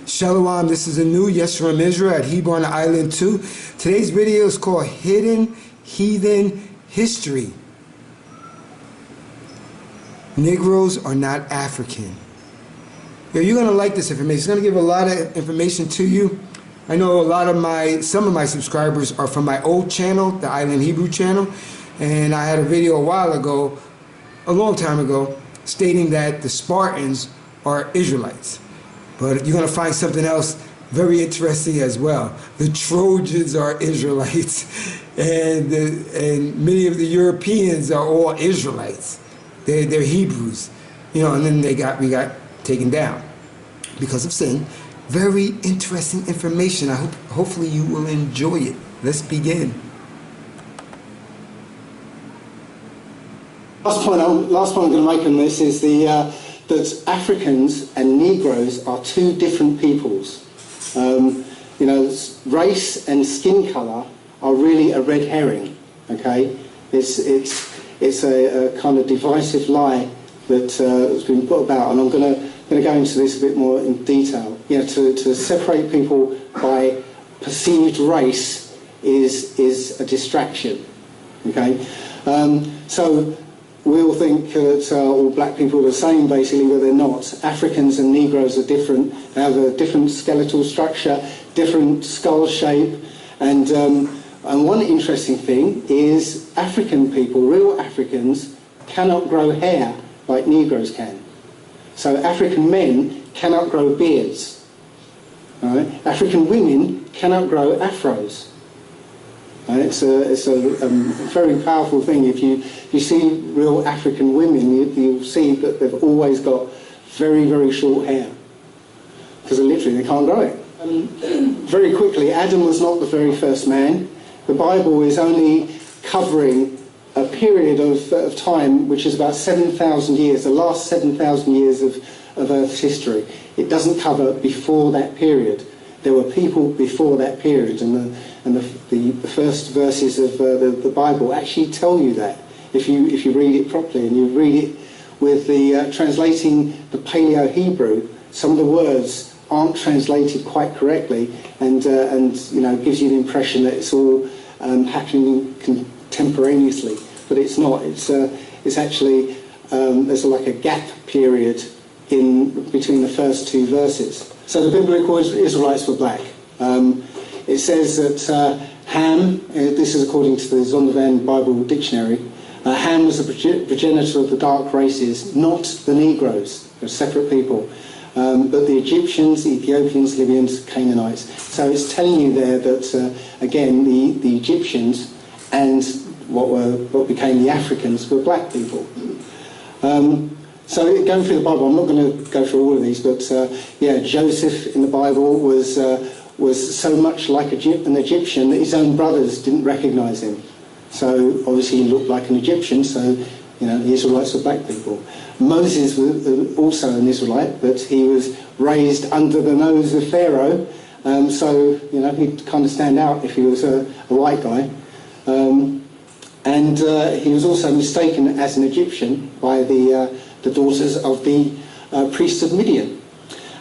Shalom, this is a new Yes from Israel at Hebrew on the Island 2. Today's video is called Hidden Heathen History. Negroes are not African. You're going to like this information. It's going to give a lot of information to you. I know some of my subscribers are from my old channel, the Island Hebrew channel, and I had a video a while ago, a long time ago, stating that the Spartans are Israelites. But you're going to find something else very interesting as well. The Trojans are Israelites, and many of the Europeans are all Israelites. They're Hebrews, and then we got taken down because of sin. Very interesting information. Hopefully you will enjoy it. Let's begin. Last point I'm going to make on this is that Africans and Negroes are two different peoples. Race and skin colour are really a red herring. Okay, it's a kind of divisive lie that has been put about, and I'm going to go into this a bit more in detail. To separate people by perceived race is a distraction. Okay, so we all think that all black people are the same, basically, but they're not. Africans and Negroes are different. They have a different skeletal structure, different skull shape, and one interesting thing is African people, real Africans, cannot grow hair like Negroes can. So African men cannot grow beards. Right? African women cannot grow afros. And it's a very powerful thing. If you see real African women, you'll see that they've always got very, very short hair, because literally they can't grow it. Very quickly, Adam was not the very first man. The Bible is only covering a period of time which is about 7,000 years, the last 7,000 years of Earth's history. It doesn't cover before that period. There were people before that period, and the first verses of the Bible actually tell you that. If you read it properly and you read it with the translating the Paleo-Hebrew, some of the words aren't translated quite correctly, and gives you the impression that it's all happening contemporaneously, but it's not. It's actually there's like a gap period in between the first two verses. So the Biblical Israelites were black. It says that Ham, this is according to the Zondervan Bible Dictionary, Ham was the progenitor of the dark races, not the Negroes. They're separate people. But the Egyptians, Ethiopians, Libyans, Canaanites. So it's telling you there that, again, the Egyptians and what became the Africans were black people. So going through the Bible, I'm not going to go through all of these, but Joseph in the Bible was so much like an Egyptian that his own brothers didn't recognise him. So obviously he looked like an Egyptian, so the Israelites were black people. Moses was also an Israelite, but he was raised under the nose of Pharaoh, so he'd kind of stand out if he was a white guy. And he was also mistaken as an Egyptian by the daughters of the priest of Midian.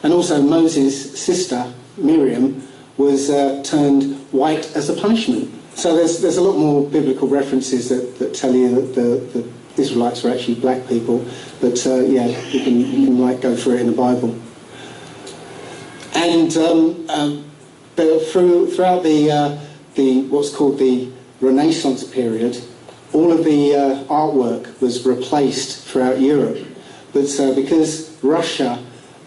And also Moses' sister, Miriam, was turned white as a punishment. So there's a lot more biblical references that tell you that the Israelites were actually black people. But you can go through it in the Bible. And throughout the what's called the Renaissance period, all of the artwork was replaced throughout Europe. But because Russia,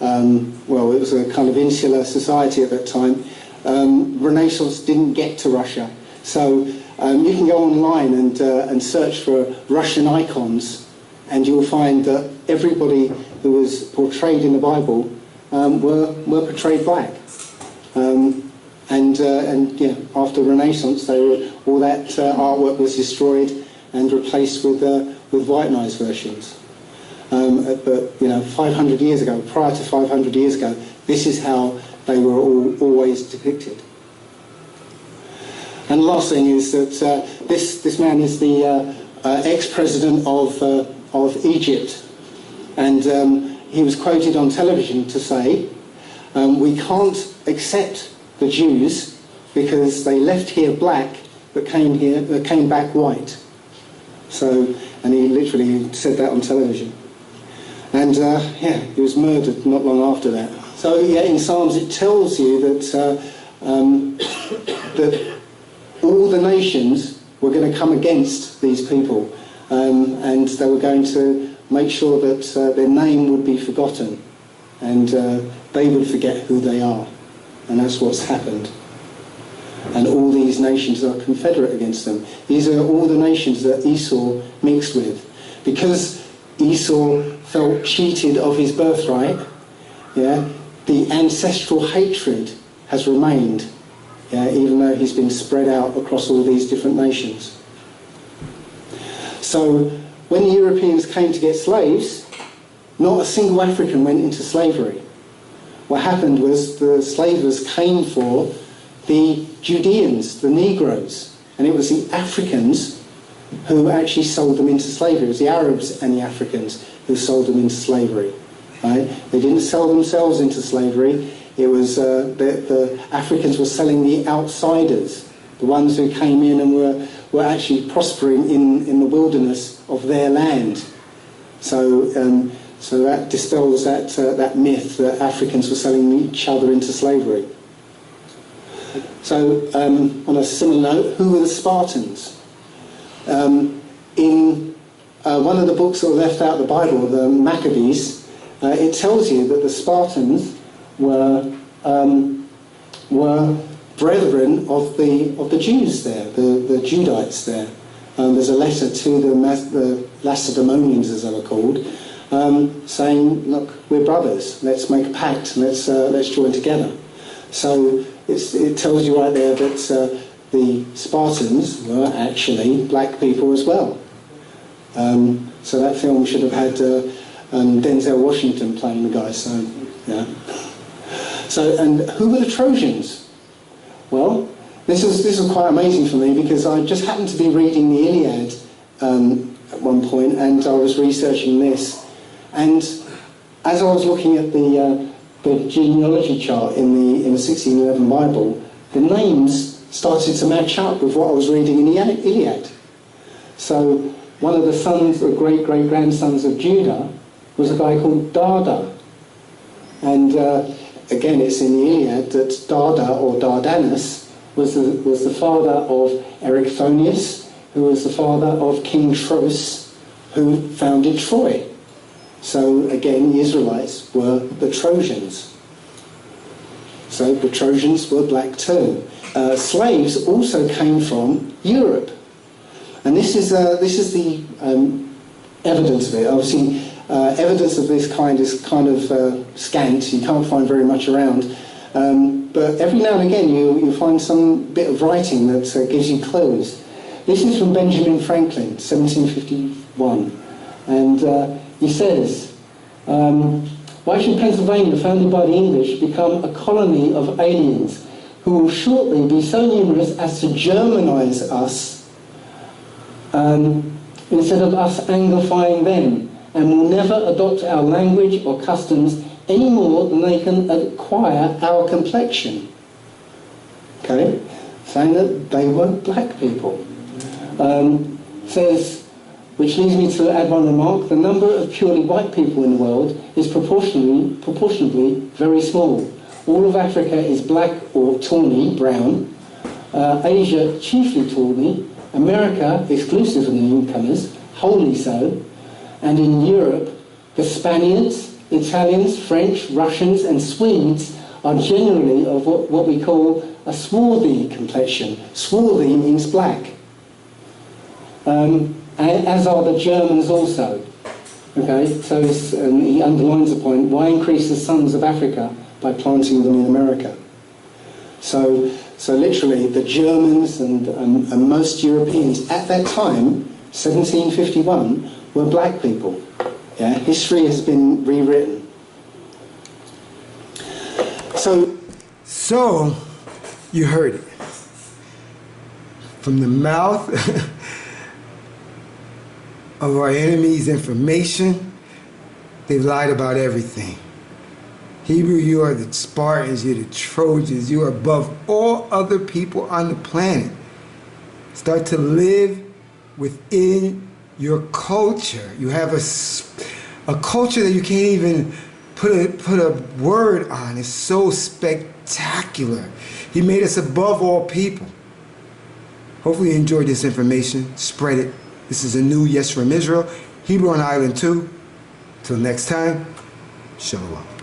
it was a kind of insular society at that time, Renaissance didn't get to Russia. So you can go online and search for Russian icons, and you'll find that everybody who was portrayed in the Bible were portrayed black. After Renaissance, all that artwork was destroyed and replaced with whitenized versions. But 500 years ago, prior to 500 years ago, this is how they were always depicted. And the last thing is that this man is the ex-president of Egypt, and he was quoted on television to say we can't accept the Jews because they left here black but came back white. So, and he literally said that on television. And yeah, he was murdered not long after that. So yeah, in Psalms it tells you that that all the nations were going to come against these people, and they were going to make sure that their name would be forgotten, and they would forget who they are. And that's what's happened. And all these nations are confederate against them. These are all the nations that Esau mixed with. Because Esau felt cheated of his birthright, yeah, the ancestral hatred has remained, yeah, even though he's been spread out across all these different nations. So when the Europeans came to get slaves, not a single African went into slavery. What happened was the slavers came for the Judeans, the Negroes, and it was the Africans who actually sold them into slavery. It was the Arabs and the Africans who sold them into slavery. Right? They didn't sell themselves into slavery. It was the Africans were selling the outsiders, the ones who came in and were actually prospering in the wilderness of their land. So so that dispels that myth that Africans were selling each other into slavery. So, on a similar note, who were the Spartans? In one of the books that were left out of the Bible, the Maccabees, it tells you that the Spartans were brethren of the Jews there, the Judites there. There's a letter to the Lacedaemonians, as they were called, saying, "Look, we're brothers. Let's make a pact. Let's join together." So it tells you right there that the Spartans were actually black people as well. So that film should have had Denzel Washington playing the guy. So yeah. So, and who were the Trojans? Well, this was quite amazing for me because I just happened to be reading the Iliad at one point, and I was researching this. And as I was looking at the genealogy chart in the 1611 Bible, the names started to match up with what I was reading in the Iliad. So one of the sons, or great-great-grandsons of Judah, was a guy called Dada. And again, it's in the Iliad that Dada, or Dardanus, was the father of Erichthonius, who was the father of King Tros, who founded Troy. So again, the Israelites were the Trojans. So the Trojans were black too. Slaves also came from Europe, and this is the evidence of it. Obviously, evidence of this kind is kind of scant. You can't find very much around, but every now and again you find some bit of writing that gives you clues. This is from Benjamin Franklin, 1751, and he says, "Why should Pennsylvania, founded by the English, become a colony of aliens who will shortly be so numerous as to Germanize us instead of us Anglifying them, and will never adopt our language or customs any more than they can acquire our complexion?" Okay, saying that they were black people. Says, which leads me to add one remark: the number of purely white people in the world is proportionably very small. All of Africa is black or tawny, brown. Asia, chiefly tawny. America, exclusive of the newcomers, wholly so. And in Europe, the Spaniards, Italians, French, Russians and Swedes are generally of what we call a swarthy complexion. Swarthy means black. As are the Germans also. Okay, so he underlines the point: why increase the sons of Africa by planting them in America? So literally, the Germans and most Europeans at that time, 1751, were black people. Yeah, history has been rewritten. So you heard it from the mouth of our enemies' information. They've lied about everything. Hebrew, you are the Spartans, you're the Trojans, you are above all other people on the planet. Start to live within your culture. You have a culture that you can't even put a word on. It's so spectacular. He made us above all people. Hopefully you enjoyed this information. Spread it. This is a new Yes from Israel. Hebrew on Island 2. Till next time, shalom.